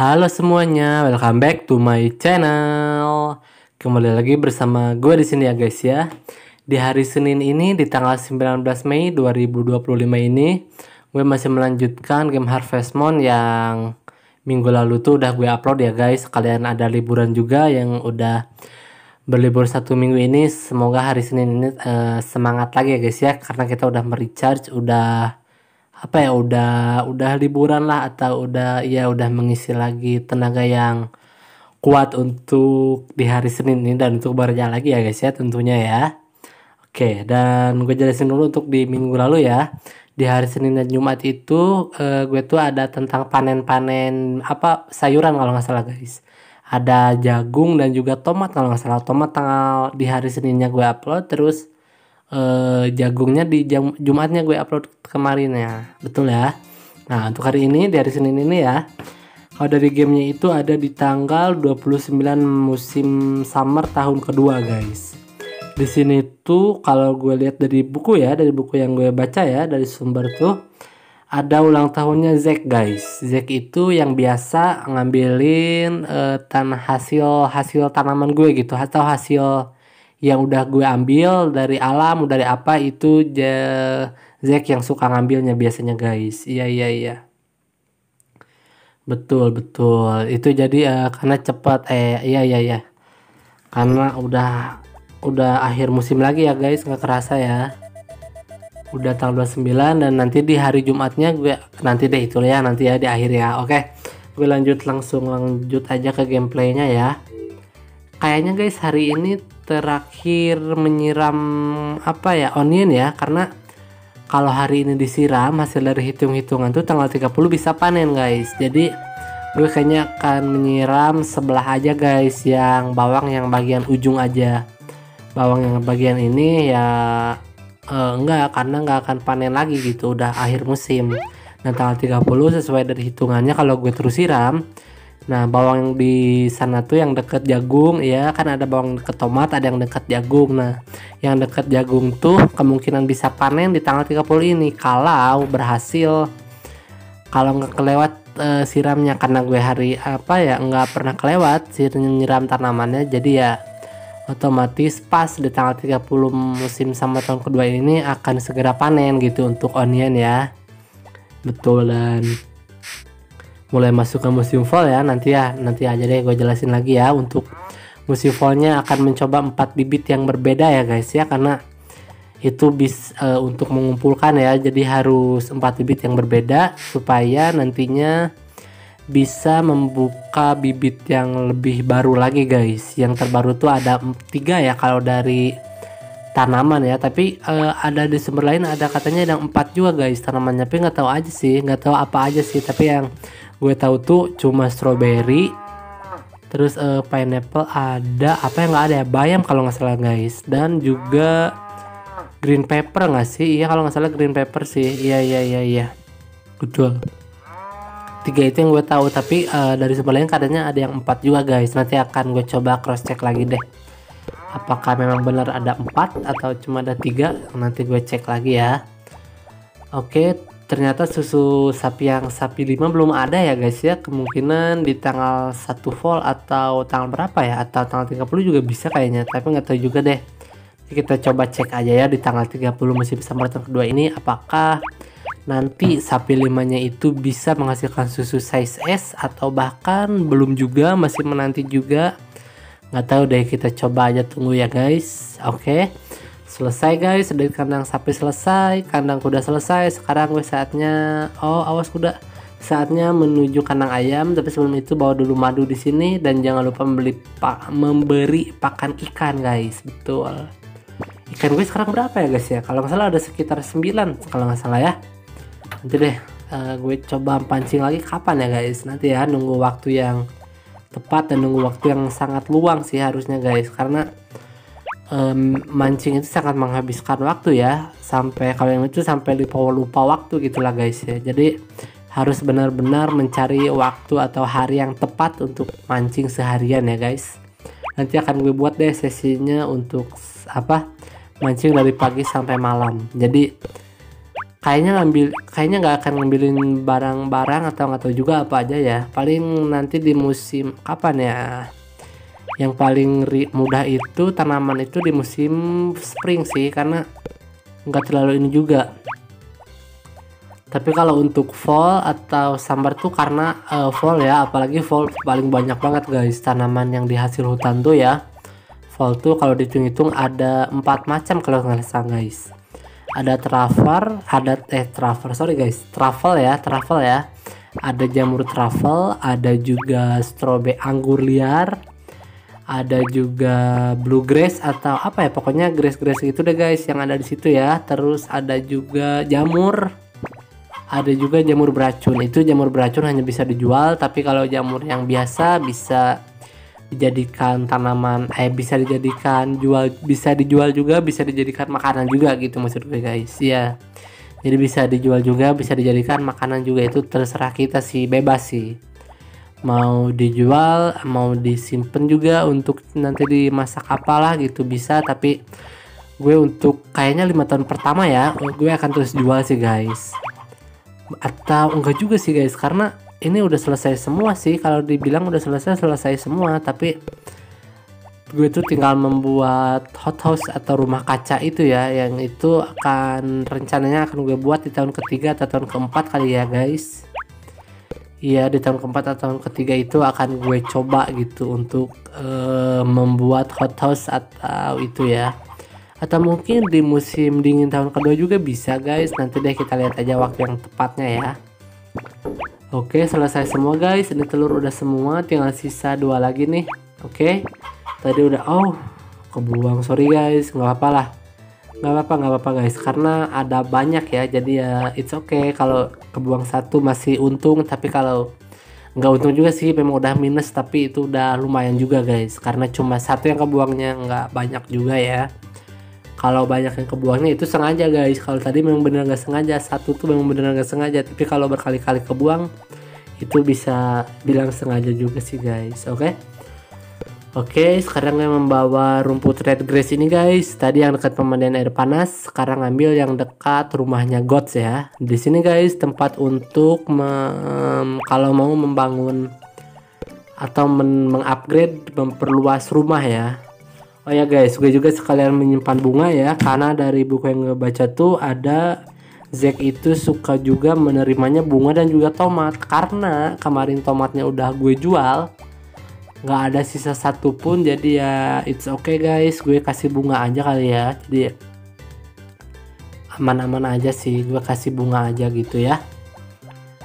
Halo semuanya, welcome back to my channel. Kembali lagi bersama gue di sini ya guys ya. Di hari Senin ini di tanggal 19 Mei 2025 ini, gue masih melanjutkan game Harvest Moon yang minggu lalu tuh udah gue upload ya guys. Kalian ada liburan juga yang udah berlibur 1 minggu ini. Semoga hari Senin ini semangat lagi ya guys ya, karena kita udah merecharge, udah udah liburan lah, atau udah mengisi lagi tenaga yang kuat untuk di hari Senin ini dan untuk bekerja lagi ya guys ya tentunya ya. Oke, dan gue jelasin dulu untuk di minggu lalu ya. Di hari Senin dan Jumat itu gue tuh ada tentang panen-panen sayuran kalau nggak salah guys. Ada jagung dan juga tomat kalau nggak salah. Tomat tanggal di hari Seninnya gue upload, terus jagungnya di Jumatnya gue upload kemarin ya, betul ya. Nah untuk hari ini di hari Senin ini ya, kalau dari gamenya itu ada di tanggal 29 musim summer tahun kedua guys. Di sini tuh kalau gue lihat dari buku ya, dari buku yang gue baca ya, dari sumber tuh ada ulang tahunnya Zack guys. Zack itu yang biasa ngambilin tanah hasil tanaman gue gitu, atau hasil yang udah gue ambil dari alam, dari apa itu Zack yang suka ngambilnya biasanya guys. Iya. Betul. Itu jadi karena cepat iya. Karena udah akhir musim lagi ya guys, nggak kerasa ya. Udah tanggal 29 dan nanti di hari Jumatnya gue nanti deh itu ya, nanti ya di akhir ya. Oke. Gue lanjut aja ke gameplaynya ya. Kayaknya guys hari ini terakhir menyiram onion ya, karena kalau hari ini disiram hasil dari hitung-hitungan tuh tanggal 30 bisa panen guys. Jadi gue kayaknya akan menyiram sebelah aja guys, yang bawang yang bagian ujung aja. Bawang yang bagian ini ya enggak, karena nggak akan panen lagi gitu, udah akhir musim. Nah tanggal 30 sesuai dari hitungannya kalau gue terus siram. Nah bawang yang di sana tuh yang deket jagung ya, kan ada bawang deket tomat, ada yang deket jagung. Nah yang deket jagung tuh kemungkinan bisa panen di tanggal 30 ini kalau berhasil, kalau nggak kelewat siramnya, karena gue nggak pernah kelewat nyiram tanamannya, jadi ya otomatis pas di tanggal 30 musim sama tahun kedua ini akan segera panen gitu untuk onion ya. Betul, dan mulai masuk ke musim fall ya, nanti aja deh gue jelasin lagi ya. Untuk musim fallnya akan mencoba 4 bibit yang berbeda ya guys ya, karena itu untuk mengumpulkan ya, jadi harus 4 bibit yang berbeda supaya nantinya bisa membuka bibit yang lebih baru lagi guys. Yang terbaru tuh ada 3 ya kalau dari tanaman ya, tapi ada di sumber lain ada katanya yang 4 juga guys tanamannya, tapi nggak tahu apa aja sih, tapi yang gue tahu tuh cuma strawberry, terus pineapple, ada apa yang nggak ada ya, bayam kalau nggak salah guys, dan juga green pepper nggak sih? Iya kalau nggak salah green pepper sih. Iya betul. 3 itu yang gue tahu, tapi dari sumber lain katanya ada yang 4 juga guys. Nanti akan gue coba cross check lagi deh, apakah memang benar ada 4 atau cuma ada 3. Nanti gue cek lagi ya. Oke, ternyata susu sapi yang sapi 5 belum ada ya guys ya. Kemungkinan di tanggal 1 fall atau tanggal berapa ya, atau tanggal 30 juga bisa kayaknya, tapi nggak tahu juga deh. Jadi kita coba cek aja ya di tanggal 30 musim summer tahun kedua ini, apakah nanti sapi 5-nya itu bisa menghasilkan susu size S atau bahkan belum juga, masih menanti juga. Nggak tahu deh, kita coba aja, tunggu ya guys. Oke. Selesai guys, dari kandang sapi selesai, kandang kuda selesai. Sekarang gue awas kuda, saatnya menuju kandang ayam. Tapi sebelum itu bawa dulu madu di sini, dan jangan lupa memberi pakan ikan guys. Betul. Ikan gue sekarang berapa ya guys ya? Kalau nggak salah ada sekitar 9 kalau nggak salah ya. Nanti deh gue coba pancing lagi kapan ya guys. Nanti ya, nunggu waktu yang tepat dan nunggu waktu yang sangat luang sih harusnya guys, karena mancing itu sangat menghabiskan waktu ya, sampai kalau yang itu sampai lupa waktu gitulah guys ya. Jadi harus benar-benar mencari waktu atau hari yang tepat untuk mancing seharian ya guys. Nanti akan gue buat deh sesinya untuk mancing dari pagi sampai malam. Jadi kayaknya nggak akan ngambilin barang-barang atau nggak tahu juga apa aja ya. Paling nanti di musim kapan ya, yang paling mudah itu tanaman itu di musim spring sih, karena nggak terlalu ini juga. Tapi kalau untuk fall atau summer tuh karena fall ya, apalagi fall paling banyak banget guys tanaman yang di hasil hutan tuh ya. Fall tuh kalau dihitung-hitung ada 4 macam kalau nggak salah guys. Ada truffle, truffle ya. Ada jamur truffle, ada juga strawberry anggur liar, ada juga bluegrass atau apa ya, pokoknya grass gitu deh guys yang ada di situ ya. Terus ada juga jamur. Ada juga jamur beracun. Itu jamur beracun hanya bisa dijual, tapi kalau jamur yang biasa bisa dijadikan tanaman, bisa dijual juga, bisa dijadikan makanan juga gitu maksud gue guys. Ya. Jadi bisa dijual juga, bisa dijadikan makanan juga, itu terserah kita sih, bebas sih. Mau dijual, mau disimpan juga untuk nanti dimasak apalah gitu bisa, tapi gue untuk kayaknya 5 tahun pertama ya, gue akan terus jual sih guys. Atau enggak juga sih guys, karena ini udah selesai semua sih, kalau dibilang udah selesai semua, tapi gue tuh tinggal membuat hothouse atau rumah kaca itu ya, yang itu rencananya akan gue buat di tahun ketiga atau tahun keempat kali ya guys. Iya, di tahun keempat atau tahun ketiga itu akan gue coba gitu untuk membuat hothouse atau itu ya. Atau mungkin di musim dingin tahun kedua juga bisa guys. Nanti deh kita lihat aja waktu yang tepatnya ya. Oke, selesai semua guys. Ini telur udah semua, tinggal sisa 2 lagi nih. Oke. Tadi udah kebuang, sorry guys, nggak apa-apa lah. Nggak apa-apa guys, karena ada banyak ya. Jadi ya it's okay kalau kebuang 1 masih untung, tapi kalau nggak untung juga sih, memang udah minus, tapi itu udah lumayan juga guys. Karena cuma 1 yang kebuangnya, nggak banyak juga ya. Kalau banyak yang kebuangnya itu sengaja guys. Kalau tadi memang bener nggak sengaja, 1 tuh memang bener nggak sengaja. Tapi kalau berkali-kali kebuang itu bisa bilang sengaja juga sih guys. Oke, sekarang yang membawa rumput red grass ini guys. Tadi yang dekat pemandian air panas, sekarang ambil yang dekat rumahnya Gods ya. Di sini guys tempat untuk kalau mau membangun atau mengupgrade, memperluas rumah ya. Oh ya guys, gue juga sekalian menyimpan bunga ya, karena dari buku yang gue baca tuh ada Zack itu suka juga menerimanya bunga dan juga tomat. Karena kemarin tomatnya udah gue jual, nggak ada sisa 1 pun, jadi ya it's okay guys, gue kasih bunga aja kali ya. Jadi aman-aman aja sih, gue kasih bunga aja gitu ya.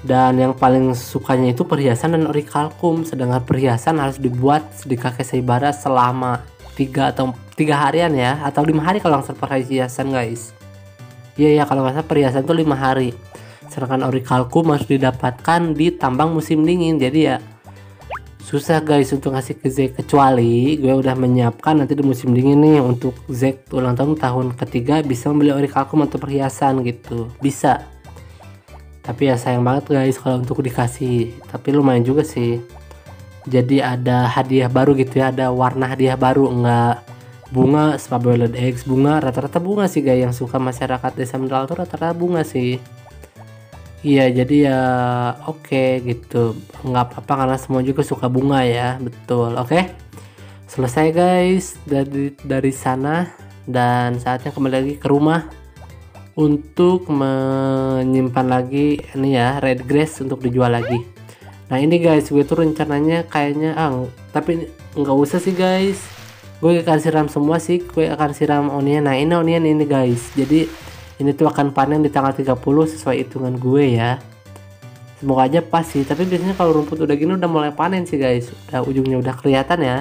Dan yang paling sukanya itu perhiasan dan orichalcum, sedangkan perhiasan harus dibuat di kakek Saibara selama 3 harian ya, atau 5 hari kalau nggak salah perhiasan guys. Iya kalau nggak salah perhiasan tuh 5 hari. Sedangkan orichalcum harus didapatkan di tambang musim dingin. Jadi ya susah guys untuk ngasih ke Zack, kecuali gue udah menyiapkan nanti di musim dingin nih untuk Zack ulang tahun ketiga bisa membeli orichalcum atau perhiasan gitu, bisa. Tapi ya sayang banget guys kalau untuk dikasih, tapi lumayan juga sih. Jadi ada hadiah baru gitu ya, ada warna hadiah baru, enggak bunga Spa-Boiled Eggs, bunga rata-rata bunga sih guys, yang suka masyarakat desa Mineral tuh rata-rata bunga sih. Iya, jadi ya oke gitu, nggak apa-apa karena semua juga suka bunga ya, betul. Oke, selesai guys dari sana, dan saatnya kembali lagi ke rumah untuk menyimpan lagi ini ya, red grass untuk dijual lagi. Nah ini guys, gue tuh rencananya kayaknya tapi nggak usah sih guys, gue akan siram semua sih, gue akan siram onion. Nah ini onion ini guys, jadi ini tuh akan panen di tanggal 30 sesuai hitungan gue ya. Semoga aja pas sih, tapi biasanya kalau rumput udah gini udah mulai panen sih guys, udah ujungnya udah kelihatan ya.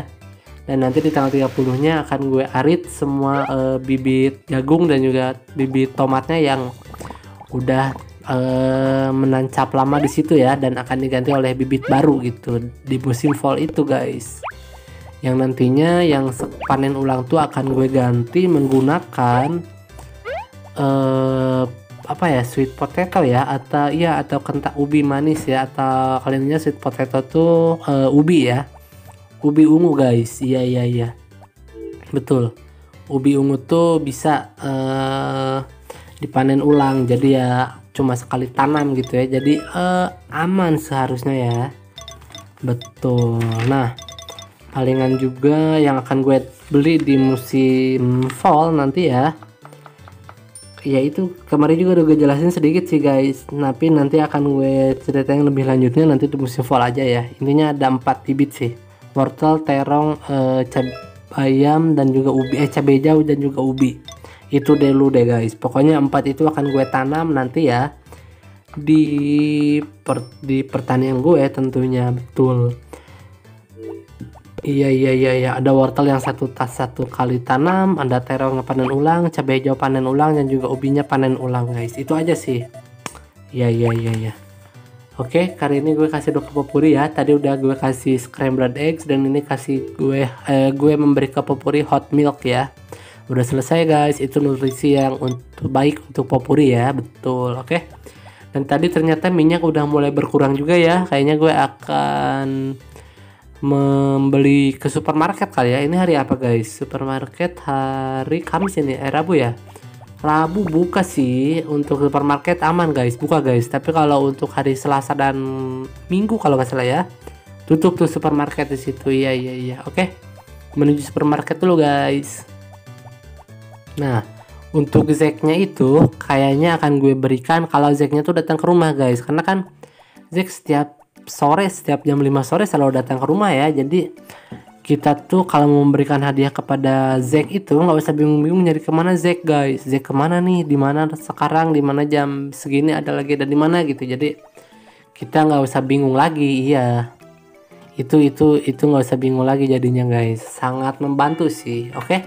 Dan nanti di tanggal 30 nya akan gue arit semua bibit jagung dan juga bibit tomatnya yang udah menancap lama di situ ya, dan akan diganti oleh bibit baru gitu di musim fall itu guys. Yang nantinya yang panen ulang tuh akan gue ganti menggunakan sweet potato ya, atau kentak ubi manis ya, atau kaliannya sweet potato tuh ubi ya, ubi ungu guys. Iya betul, ubi ungu tuh bisa dipanen ulang, jadi ya cuma sekali tanam gitu ya, jadi aman seharusnya ya. Betul. Nah, palingan juga yang akan gue beli di musim fall nanti ya, itu kemarin juga udah gue jelasin sedikit sih guys, tapi nanti akan gue ceritain lebih lanjutnya nanti di musim fall aja ya. Intinya ada 4 bibit sih, wortel, terong, bayam dan juga ubi, cabai hijau dan juga ubi. Itu dulu deh guys, pokoknya 4 itu akan gue tanam nanti ya di pertanian gue tentunya. Betul. Iya, ada wortel yang satu kali tanam, ada terong panen ulang, cabai hijau panen ulang, dan juga ubinya panen ulang guys. Itu aja sih. Iya. Oke, kali ini gue kasih 2 popuri ya. Tadi udah gue kasih scrambled eggs, dan ini kasih gue memberi ke popuri hot milk ya. Udah selesai guys, itu nutrisi yang baik untuk popuri ya. Betul. Oke. Dan tadi ternyata minyak udah mulai berkurang juga ya. Kayaknya gue akan membeli ke supermarket kali ya. Ini hari apa guys? Supermarket hari Kamis ini, Rabu ya. Rabu buka sih, untuk supermarket aman guys, buka guys. Tapi kalau untuk hari Selasa dan Minggu kalau nggak salah ya, tutup tuh supermarket di situ. Iya. Oke, menuju supermarket dulu guys. Nah, untuk Zeknya itu kayaknya akan gue berikan kalau Zeknya tuh datang ke rumah guys, karena kan Zek setiap jam 5 sore selalu datang ke rumah ya. Jadi kita tuh kalau mau memberikan hadiah kepada Zek itu nggak usah bingung-bingung nyari kemana Zek guys. Zek kemana nih, di mana sekarang, di mana jam segini ada lagi, dan di mana gitu. Jadi kita nggak usah bingung lagi. Iya, itu nggak usah bingung lagi jadinya guys. Sangat membantu sih. Oke,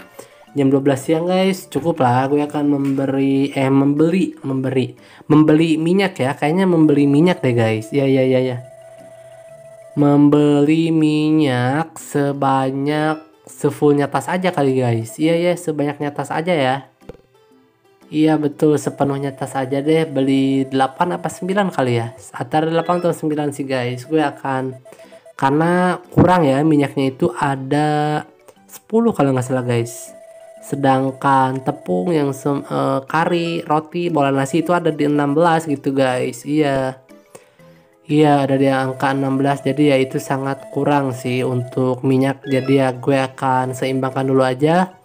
jam 12 siang guys cukup lah. Gue akan membeli minyak ya. Kayaknya membeli minyak deh guys. Ya. Membeli minyak sebanyak sefullnya tas aja kali guys. Iya, sebanyaknya tas aja ya. Iya betul, sepenuhnya tas aja deh. Beli 8 apa 9 kali ya, antara 8 atau 9 sih guys. Gue akan, karena kurang ya minyaknya, itu ada 10 kalau nggak salah guys. Sedangkan tepung yang kari, roti, bola nasi itu ada di 16 gitu guys. Iya, ada di angka 16, jadi ya itu sangat kurang sih untuk minyak. Jadi ya gue akan seimbangkan dulu aja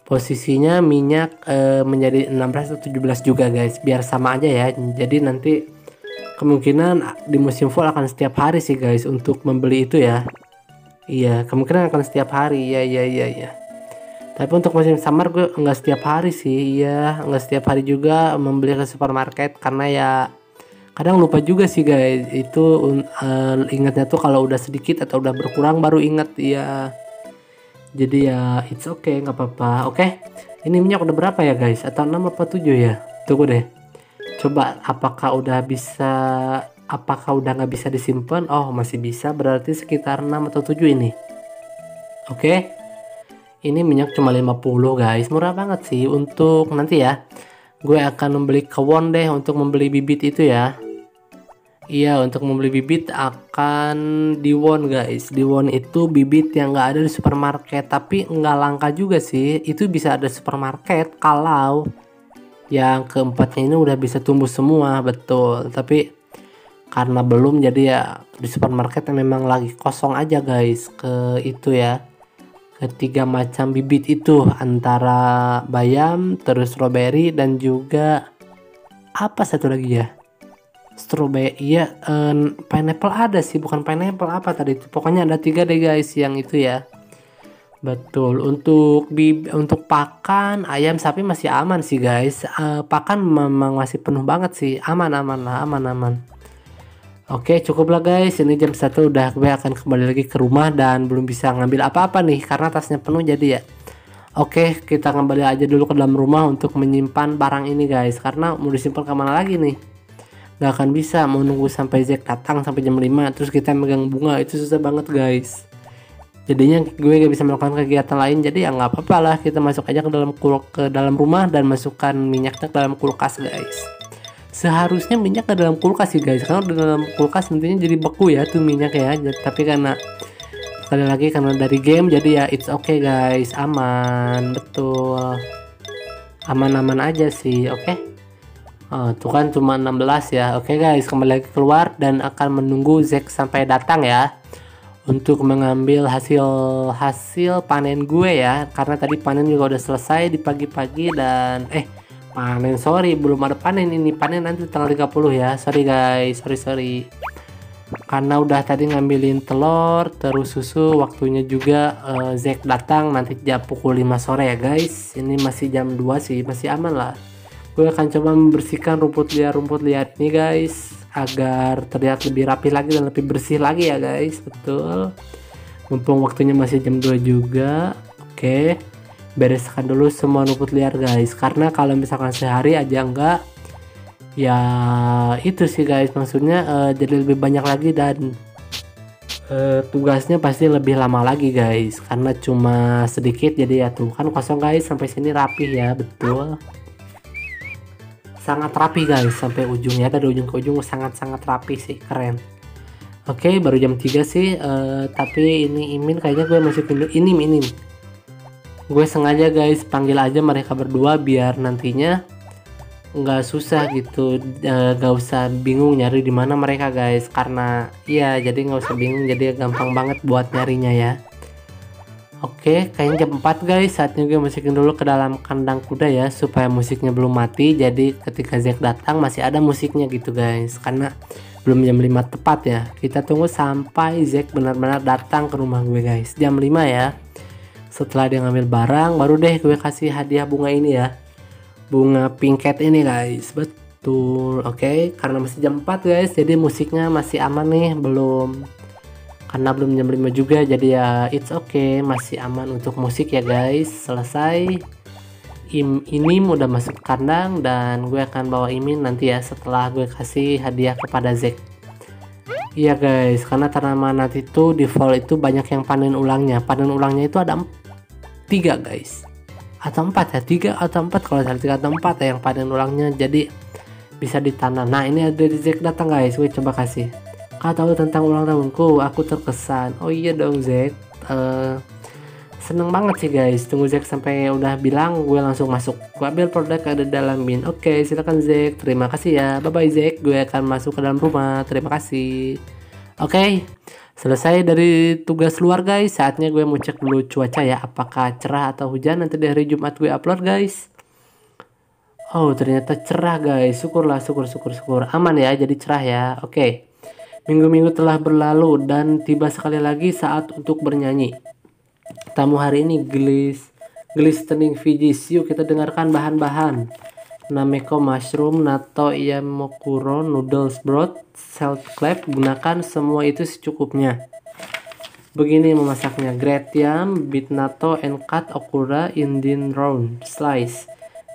posisinya minyak menjadi 16 atau 17 juga guys, biar sama aja ya. Jadi nanti kemungkinan di musim fall akan setiap hari sih guys untuk membeli itu ya. Iya, kemungkinan akan setiap hari. Iya. Tapi untuk musim summer gue nggak setiap hari sih. Iya, nggak setiap hari juga membeli ke supermarket, karena ya kadang lupa juga sih guys. Itu ingatnya tuh kalau udah sedikit atau udah berkurang baru ingat ya. Jadi ya it's okay, nggak apa-apa. Oke, ini minyak udah berapa ya guys? Atau 6 apa 7 ya? Tunggu deh, coba apakah udah nggak bisa disimpan. Oh masih bisa, berarti sekitar 6 atau 7 ini. Oke, ini minyak cuma 50 guys, murah banget sih. Untuk nanti ya gue akan membeli ke Won deh untuk membeli bibit itu ya. Iya, untuk membeli bibit akan di Won guys. Di Won itu bibit yang nggak ada di supermarket, tapi nggak langka juga sih. Itu bisa ada di supermarket kalau yang keempatnya ini udah bisa tumbuh semua. Betul, tapi karena belum, jadi ya di supermarket memang lagi kosong aja guys ke itu ya, ketiga macam bibit itu, antara bayam, terus strawberry, dan juga apa satu lagi ya, strawberry. Iya, pineapple ada sih, bukan pineapple, apa tadi itu, pokoknya ada 3 deh guys yang itu ya. Betul. Untuk pakan ayam sapi masih aman sih guys. Pakan memang masih penuh banget sih, aman lah, aman. Oke, cukup lah guys. Ini jam 1 udah, gue akan kembali lagi ke rumah dan belum bisa ngambil apa-apa nih karena tasnya penuh jadi ya. Oke, kita kembali aja dulu ke dalam rumah untuk menyimpan barang ini guys, karena mau disimpan kemana lagi nih. Gak akan bisa, mau nunggu sampai Zek datang sampai jam 5 terus kita megang bunga, itu susah banget guys. Jadinya gue gak bisa melakukan kegiatan lain, jadi ya nggak apa-apa lah, kita masuk aja ke dalam rumah dan masukkan minyaknya ke dalam kulkas guys. Seharusnya minyak ke dalam kulkas sih guys, karena di dalam kulkas nantinya jadi beku ya tuh minyak ya. Tapi karena sekali lagi karena dari game, jadi ya it's okay guys, aman. Betul, aman-aman aja sih. Oke, Oh, tuh kan cuma 16 ya. Oke guys, kembali lagi keluar dan akan menunggu Zack sampai datang ya untuk mengambil hasil panen gue ya. Karena tadi panen juga udah selesai di pagi-pagi dan panen, sorry, belum ada panen. Ini panen nanti tanggal 30 ya. Sorry guys, sorry. Karena udah tadi ngambilin telur terus susu, waktunya juga Zack datang nanti jam pukul 5 sore ya guys. Ini masih jam 2 sih, masih aman lah. Gue akan coba membersihkan rumput liar ini guys, agar terlihat lebih rapi lagi dan lebih bersih lagi ya guys. Betul, mumpung waktunya masih jam 2 juga. Oke, bereskan dulu semua rumput liar guys, karena kalau misalkan sehari aja enggak ya, itu sih guys, maksudnya jadi lebih banyak lagi dan tugasnya pasti lebih lama lagi guys, karena cuma sedikit. Jadi ya tuh kan kosong guys, sampai sini rapi ya. Betul, sangat rapi guys, sampai ujungnya, dari ujung ke ujung sangat rapi sih, keren. Oke, baru jam 3 sih, tapi ini Imin kayaknya gue masih dulu. Ini gue sengaja guys panggil aja mereka berdua biar nantinya nggak susah gitu, nggak usah bingung nyari di mana mereka guys, karena ya jadi nggak usah bingung, jadi gampang banget buat nyarinya ya. Oke, kayaknya jam 4 guys, saatnya gue masukin dulu ke dalam kandang kuda ya, supaya musiknya belum mati. Jadi ketika Zack datang masih ada musiknya gitu guys, karena belum jam 5 tepat ya. Kita tunggu sampai Zack benar-benar datang ke rumah gue guys, jam 5 ya. Setelah dia ngambil barang, baru deh gue kasih hadiah bunga ini ya, bunga pinkett ini guys. Betul, oke, karena masih jam 4 guys, jadi musiknya masih aman nih, karena belum jam 5 juga, jadi ya it's okay, masih aman untuk musik ya guys. Selesai, ini udah masuk kandang dan gue akan bawa Imin nanti ya setelah gue kasih hadiah kepada Zack. Iya guys, karena tanaman nanti itu default itu banyak yang panen ulangnya itu ada 3 guys, atau 4 ya, 3 atau 4 kalau salah, 3 atau 4 ya yang panen ulangnya, jadi bisa ditanam. Nah ini ada Zack datang guys, gue coba kasih. Kau tahu tentang ulang tahunku? Aku terkesan. Oh iya dong Zack, seneng banget sih guys. Tunggu Zack sampai udah bilang, gue langsung masuk. Gue ambil produk ada dalam bin. Oke, silakan Zack. Terima kasih ya. Bye bye Zack. Gue akan masuk ke dalam rumah. Terima kasih. Oke, selesai dari tugas luar guys. Saatnya gue mau cek dulu cuaca ya, apakah cerah atau hujan. Nanti di hari Jumat gue upload guys. Oh ternyata cerah guys. Syukurlah, syukur. Aman ya, jadi cerah ya. Oke. Minggu-minggu telah berlalu dan tiba sekali lagi saat untuk bernyanyi. Tamu hari ini glistening veggies. Yuk kita dengarkan bahan-bahan. Nameko mushroom, natto yamokuro, noodles broth, salt clap. Gunakan semua itu secukupnya. Begini memasaknya: grate yam, beat natto and cut okura in thin round slice.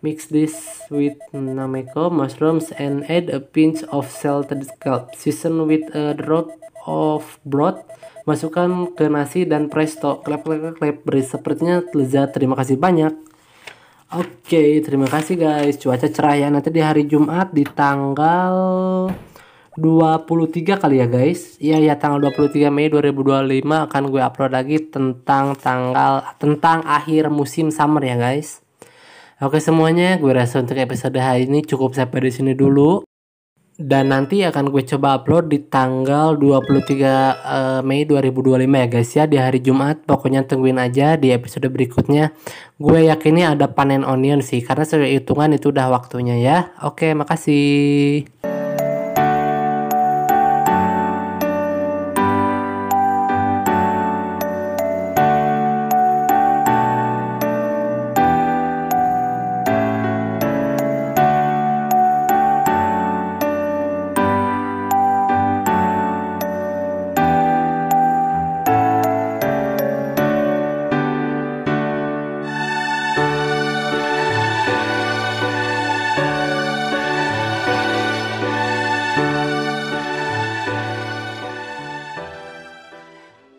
Mix this with nameko mushrooms and add a pinch of salted scalp. Season with a drop of broth. Masukkan ke nasi dan presto. Klep. Beri sepertinya lezat. Terima kasih banyak. Oke, terima kasih guys. Cuaca cerah ya. Nanti di hari Jumat di tanggal 23 kali ya guys. Iya tanggal 23 Mei 2025 akan gue upload lagi tentang akhir musim summer ya guys. Oke semuanya, gue rasa untuk episode hari ini cukup sampai di sini dulu. Dan nanti akan gue coba upload di tanggal 23 Mei 2025 ya guys ya, di hari Jumat. Pokoknya tungguin aja di episode berikutnya. Gue yakinnya ada panen onion sih, karena sesuai hitungan itu udah waktunya ya. Oke, makasih.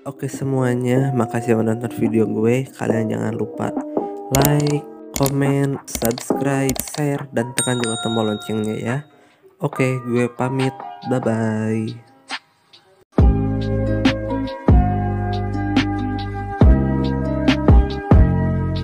Oke semuanya, makasih udah nonton video gue. Kalian jangan lupa like, comment, subscribe, share, dan tekan juga tombol loncengnya ya. Oke, gue pamit. Bye-bye.